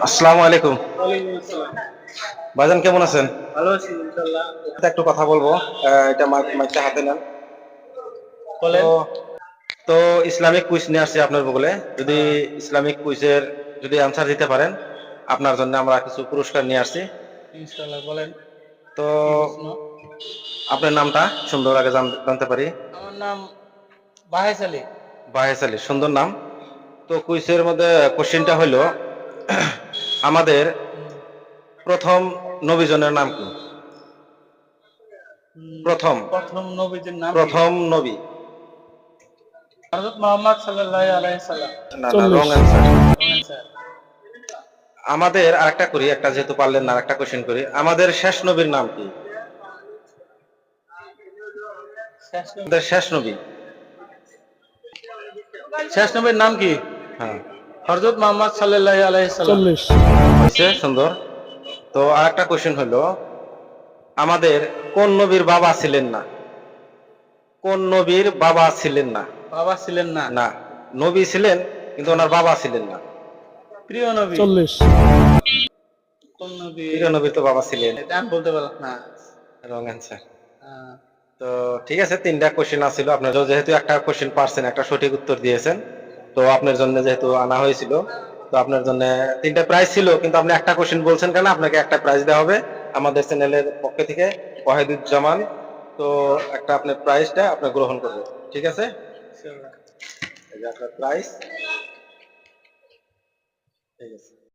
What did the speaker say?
আসসালামু আলাইকুম। ওয়ালাইকুম আসসালাম। ভাইজান কেমন আছেন? ভালো আছি ইনশাআল্লাহ। একটু কথা বলবো। এটা মাইকটা হাতে নেন। তো বলেন। তো ইসলামিক কুইজ নিয়ে আসছি আপনার বগলে। যদি হ্যাঁ, ইসলামিক কুইজের যদি অ্যান্সার দিতে পারেন, আপনার জন্য আমরা কিছু পুরস্কার নিয়ে আসছি। ইনশাআল্লাহ বলেন তো কি প্রশ্ন? আপনার নামটা সুন্দর আগে জানতে পারি। আমার নাম বাহেস আলী। বাহেস আলী, সুন্দর নাম। তো কুইজের মধ্যে কোশ্চেনটা হলো আমাদের হুম, প্রথম নবীজনের নাম কি? প্রথম প্রথম নবীজির নাম কি? প্রথম নবী। হযরত মুহাম্মদ সাল্লাল্লাহু আলাইহি সাল্লাম। না না, রং অ্যান্সার। রং অ্যানসার। আমাদের আরেকটা করি, একটা যেহেতু পারলেন না আরেকটা কোশ্চেন করি। আমাদের শেষ নবীর নাম কি? শেষ নবী। আমাদের শেষ নবী। শেষ নবীর নাম কি? হ্যাঁ, হযরত মুহাম্মদ সাল্লাল্লাহু আলাইহি সাল্লাম। হয়েছে সুন্দর। তো আরেকটা কোশ্চেন হলো আমাদের কোন নবীর বাবা ছিলেন না? কোন নবীর বাবা ছিলেন না? বাবা ছিলেন না। না, নবী ছিলেন কিন্তু ওনার বাবা ছিলেন না। প্রিয় নবী। কোন নবী? প্রিয় নবীর তো বাবা ছিলেন। এটা আমি বলতে পারলাম না। Wrong answer. আহ, তো ঠিক আছে, তিনটা কোশ্চেন আছিল। আপনার যেহেতু একটা কোশ্চেন পারছেন, একটা সঠিক উত্তর দিয়েছেন, তো আপনার জন্য যেহেতু আনা হয়েছিল, তো আপনার জন্য তিনটা প্রাইজ ছিল, কিন্তু আপনি একটা কোশ্চেন বলছেন কেন, আপনাকে একটা প্রাইজ দেওয়া হবে আমাদের চ্যানেলের পক্ষ থেকে। ওয়াহিদুজ্জামান, তো একটা আপনার প্রাইজটা আপনি গ্রহণ করবেন, ঠিক আছে? ইনশাআল্লাহ। এই যে আপনার প্রাইজ। ঠিক আছে।